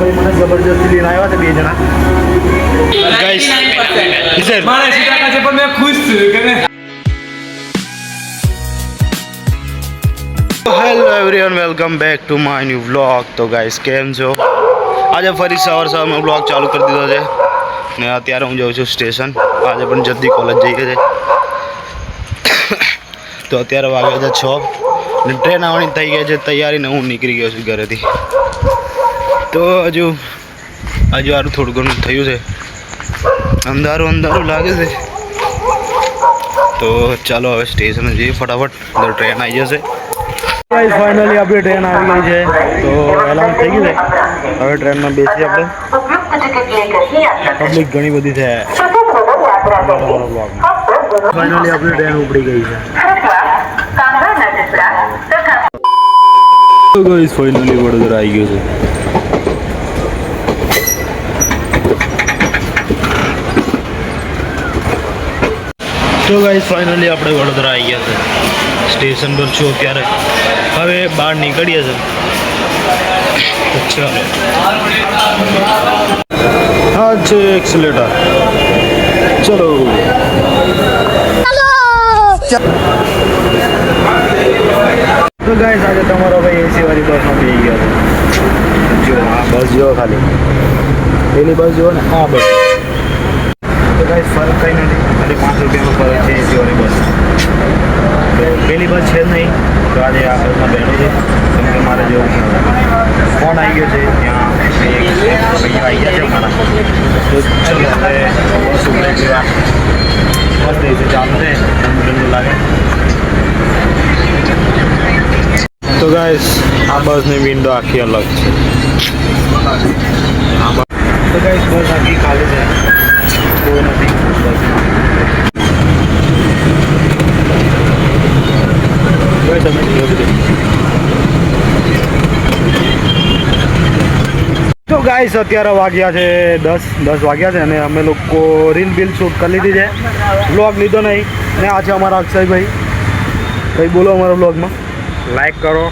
ભાઈ મને જબરજસ્તી લઈને આવ્યા છે 2 જણા ગાઈસ મારા સીધા છે પણ મેં ખુશ છું કે hello everyone welcome back to my new vlog. તો ગાઈસ કેમ છો? આજે ફરી સવારમાં વ્લોગ ચાલુ કરી દીધો છે ને અત્યારે હું જાઉં છું સ્ટેશન. આજે પણ જલ્દી કોલેજ જઈએ છે તો અત્યારે વાગ્યા છે 6 ને ટ્રેન આવવાની થઈ ગઈ છે તૈયારી ને હું નીકળી ગયો છું ઘરેથી. તો હજુ સારું થોડું ઘણું થયું છે, અંધારું લાગે છે. તો ચાલો હવે સ્ટેશન જઈએ ફટાફટ, ટ્રેન આવી જશે. ફાઇનલી આપણી ટ્રેન આવી ગઈ છે તો એલાઉન્સ થઈ ગયું છે. હવે ટ્રેનમાં બેસી આપણે. પબ્લિક ઘણી બધી છે. ફાઇનલી આપણી ટ્રેન ઉપડી ગઈ છે. તો ગાઈસ ફાઇનલી વડોદરા આવી ગયું છે. તો ગાઈસ ફાઇનલી આપણે વડોદરા આવી ગયા છે. સ્ટેશન પર છું અત્યારે. હવે બહાર નીકળીએ છે. ચાલો હા છે એક્સલેટર. ચલો તો ગાઈસ આજે તમારો ભાઈ એસી વાળી બસમાં બેસી ગયો છે. જો આ બસ જો ખાલી પેલી બસ જો ને આ બસ. તો ગાઈસ ફરક કંઈ નથી, ખાલી 5 રૂપિયાનો ફરક છે એસી વાળી બસ. તો પેલી બસ છે જ નહીં તો આજે આ બસમાં બેઠો છે કેમ કે મારે જો ફોન આવી ગયો છે ત્યાં ભાઈ આવી ગયા છે મારા. તો ચલો હવે બસ ઉપડે છે. બસ દઈશું ચાલુ છે એમ્બ્યુલન્સ લાગે. તો ગાઈસ આ બસની વિન્ડો આખી અલગ છે. તો ગાઈસ બસ આખી ખાલી છે, કોઈ નથી તો ગાઈસ અત્યારે વાગ્યા છે 10 વાગ્યા છે અને અમે લોકો રીલ શૂટ કરી લીધી છે. વ્લોગ લીધો નહીં ને આ છે અમારા અક્ષયભાઈ. કંઈ બોલો અમારા વ્લોગમાં. લાઈક કરો.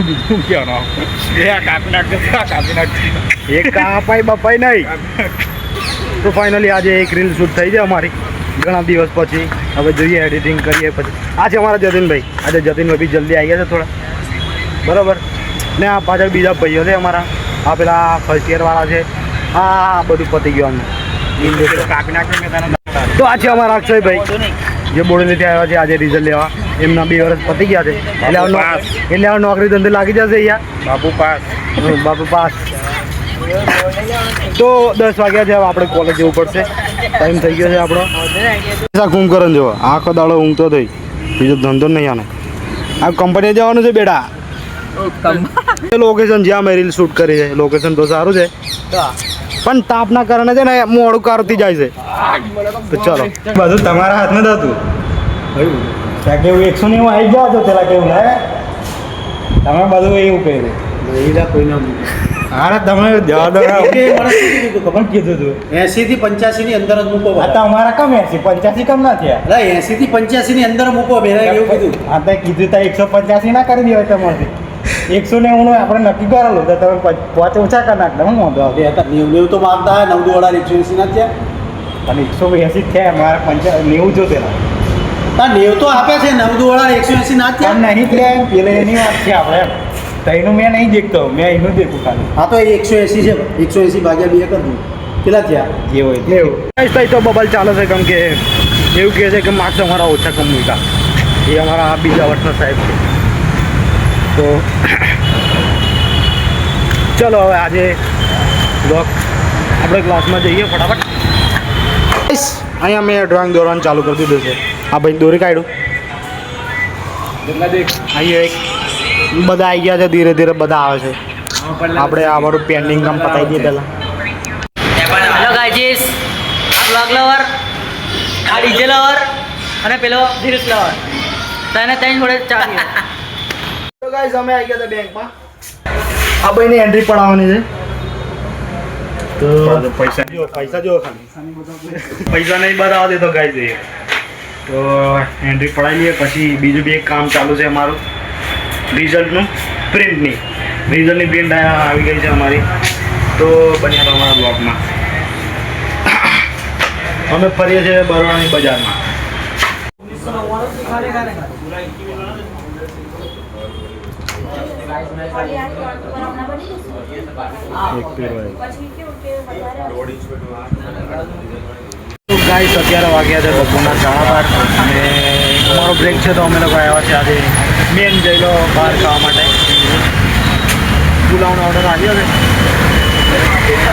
બીજું ક્યાં કાપી નાખજો એક કાપાઈ બપાઈ નહીં. તો ફાઇનલી આજે એક રીલ શૂટ થઈ છે અમારી ઘણા દિવસ પછી. હવે જોઈએ એડિટિંગ કરીએ પછી. આ છે અમારા જતીનભાઈ. આજે જતીનભાઈ બી જલ્દી આવી ગયા છે થોડા, બરાબર ને. આ પાછળ બીજા ભાઈઓ છે અમારા. આ પેલા ફર્સ્ટ યરવાળા છે. હા બધું પતી ગયું અમને. કાપી નાખ્યો. તો આ છે અમારા અક્ષયભાઈ જે બોડેલીથી આવ્યા છે આજે રિઝલ્ટ લેવા. એમના 2 વર્ષ પતી ગયા છે એટલે હવે નોકરી ધંધે લાગી જશે અહીંયા. બાપુ પાસ. તો 10 વાગ્યા છે, હવે આપણે કોલેજ જવું પડશે. ટાઈમ થઈ ગયો છે આપણો. કુંભકરણ જો આખો દાડો ઊંઘતો થઈ, બીજો ધંધો નહીં આનો. આ કંપનીએ જવાનું છે બેટા. લોકેશન જ્યાં મેં રીલ શૂટ કરી છે લોકેશન તો સારું છે પણ તાપના કારણે છે ને મોડું કારથી જાય છે. તો ચલો બધું તમારા હાથમાં હતું. કેવું 190 આવી જાવ તો પેલા કેવું લાગે તમે બધું એવું કર્યું. અરે તમે ખબર કીધું હતું 80 થી 85 ની અંદર જ મૂકો. આ તો અમારા કમ 80 85 કમ ના થયા. 80 થી 85 ની અંદર મૂકો બેરા એવું કીધું. આ તો કીધું તો 185 ના કરી દેવાય તમારથી. 190 આપણે નક્કી કરેલું તો તમે 5 ઓછા કરી નાખતા. હું વાંધો આવે 90 તો માગતા હોય. 9 વાળા 180 ના થયા અને 180 થયા મારા 90 જો પેલા. 90 તો આપે છે. 9 વાળા 180 ના થયા નહીં થયા પેલે એની વાત છે આપણે. તો એનું મેં નહીં દેખતો, મેં એનું દેખું ખાલી. હા તો 180 છે. 180 ભાગ્યા 2 કરી દઉં કેટલા થયા જે હોય એવું તો બબલ ચાલે છે કેમ કે એવું કહે છે કે માર્ક્સ અમારા ઓછા કમ મૂક્યા. એ અમારા બીજા વર્ષના સાહેબ છે. તો ચલો હવે આજે બ્લોગ આપણે ક્લાસમાં જઈએ ફટાફટ. અહીંયા મેં ડ્રોઈંગ દોરવાનું ચાલુ કરી દીધું છે. આ ભાઈ દોરી કાઢ્યું. અહીંયા એક બધા આવી ગયા છે, ધીરે ધીરે બધા આવે છે. આપણે અમારું પેન્ડિંગ કામ પતાવી દઈએ પહેલાં. હેલો ગાઈઝ, આ બ્લોગ લવર, આ ડીજે લવર અને પેલો ધીરજ લવર, તને ત્યાં જોડે ચાલી. તો ગાઈઝ અમે આવી ગયા હતા બેંકમાં. આ ભાઈની એન્ટ્રી પડાવવાની છે. તો પૈસા જો ખાલી પૈસા નહીં બતાવવા દેતો ગાઈઝ. તો એન્ટ્રી પડાવી લઈએ પછી બીજું બી એક કામ ચાલુ છે અમારું. રિઝલ્ટનું પ્રિન્ટની પ્રિન્ટ આવી ગઈ છે અમારી. તો બન્યા તો અમારા બ્લોગમાં અમે ફરીએ છીએ બરોડાની બજારમાં. તો ગાઈસ 11 વાગ્યા છે બપોરના 12:30 અને અમારો બ્રેક છે તો અમે લોકો આવ્યા છે આજે મેન જઈ લો બહાર ખાવા માટે. પુલાવનો ઓર્ડર આવ્યો છે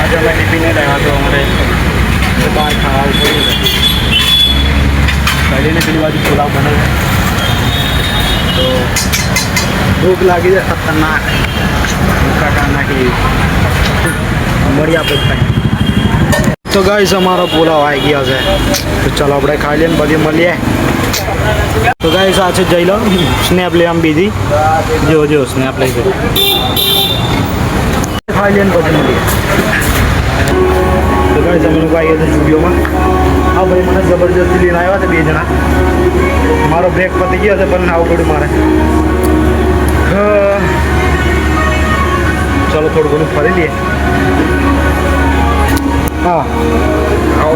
આજે અમે ટિફિને આવ્યા તો અમારે બહાર ખાવા પડ્યું છે. પહેલીને પેલી બાજુ પુલાવ બને છે તો ભૂખ લાગી છે ખતરનાક. કાકા નાખી મળી આપણે ખાઈ. તો ગાઈસ અમારો પુલાવ આવી ગયા છે તો ચાલો આપણે ખાઈ લઈએ ને બધી મળીએ. તો ગાઈસ આ છે જઈ લો સ્નેપ લે આમ બીજી જો સ્નેપ લઈ છે ખાઈ લઈએ ને પછી મળીએ. તો ગાઈસ અમે લોકો આવી ગયા છે સ્ટુડિયોમાં. હા ભાઈ મને જબરજસ્તી લઈને આવ્યા છે 2 જણા. મારો બ્રેક પતી ગયો છે પણ આવું પડ્યું મારે. ચાલો થોડું ઘણું ફરી લઈએ. હા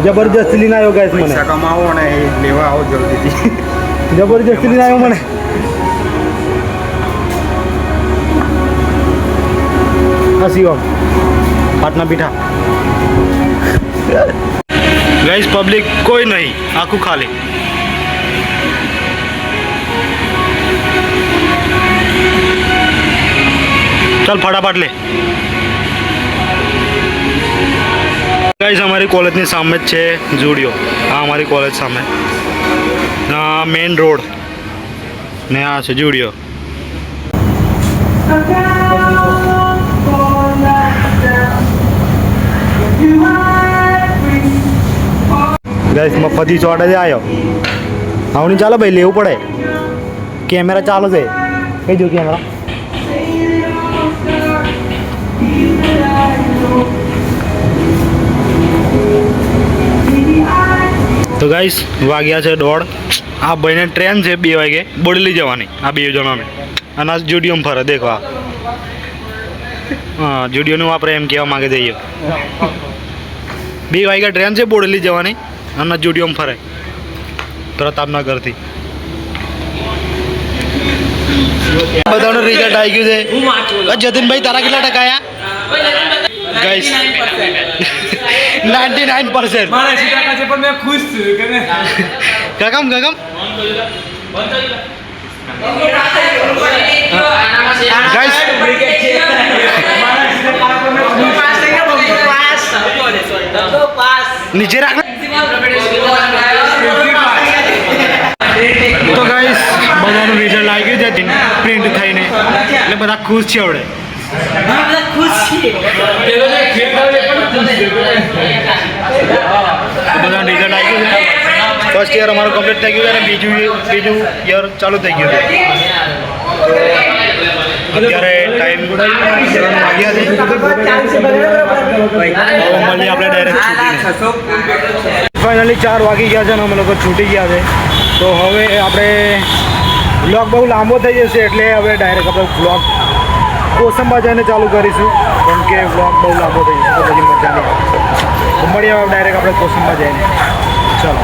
જબરજસ્તી લઈને આવ્યો ગાઈસ મને. કમાવો ને લેવા આવો જલ્દીથી. જબરજસ્તી લઈને આવ્યો મને. શિવમ પાટના પીઠા ગાઈસ પબ્લિક કોઈ નહીં આખું ખાલી. ચાલ ફટાફટ લે. ગાઈસ અમારી કોલેજની સામે જ છે જુડિયો. હા અમારી કોલેજ સામે મેઇન રોડ ને આ છે જુડિયો. ગાઈસ મફતી ચોટે જ આવ્યો. આવની ચાલો ભાઈ લેવું પડે. કેમેરા ચાલુ છે કઈ જો કેમેરા. તો ગાઈસ વાગ્યા છે 1:30. આ ભાઈને ટ્રેન છે 2 વાગે બોડેલી જવાની. આ 2 જણાને અને આ જુડિયોમાં ફરે દેખવા. હા જુડિયોનું આપણે એમ કહેવા માગે જઈએ 2 વાગ્યા ટ્રેન છે બોડેલી જવાની અને જુડિયોમાં ફરે પ્રતાપના ઘરથી. બધાનું રિઝલ્ટ આવી ગયું છે. જતીનભાઈ તારા કેટલા ટકા આયા ગાઈસ? 99%. મારા 80% છે પણ મેં ખુશ છું કે ગગમ ગાઈસ નીચે રાખ. તો ગાઈસ બધાનું રિઝલ્ટ આવી ગયું છે પ્રિન્ટ થઈને એટલે બધા ખુશ છે આવડે. બધા રિઝલ્ટ આવી ગયું છે. ફર્સ્ટ યર અમારું કમ્પ્લીટ થઈ ગયું છે અને બીજું યર ચાલુ થઈ ગયું છે. અત્યારે ટાઈમ 7 વાગ્યા છે. મળીએ આપણે ડાયરેક્ટ ફાઇનલી 4 વાગી ગયા છે અને અમે લોકો છૂટી ગયા છે. તો હવે આપણે બ્લોગ બહુ લાંબો થઈ જશે એટલે હવે ડાયરેક્ટ આપણે બ્લોગ કોસંબા જઈને ચાલુ કરીશું કેમ કે બ્લોગ બહુ લાંબો થઈ જશે તો બધી મજા નહીં આવે. તો મળીએ ડાયરેક્ટ આપણે કોસંબા જઈને. ચાલો.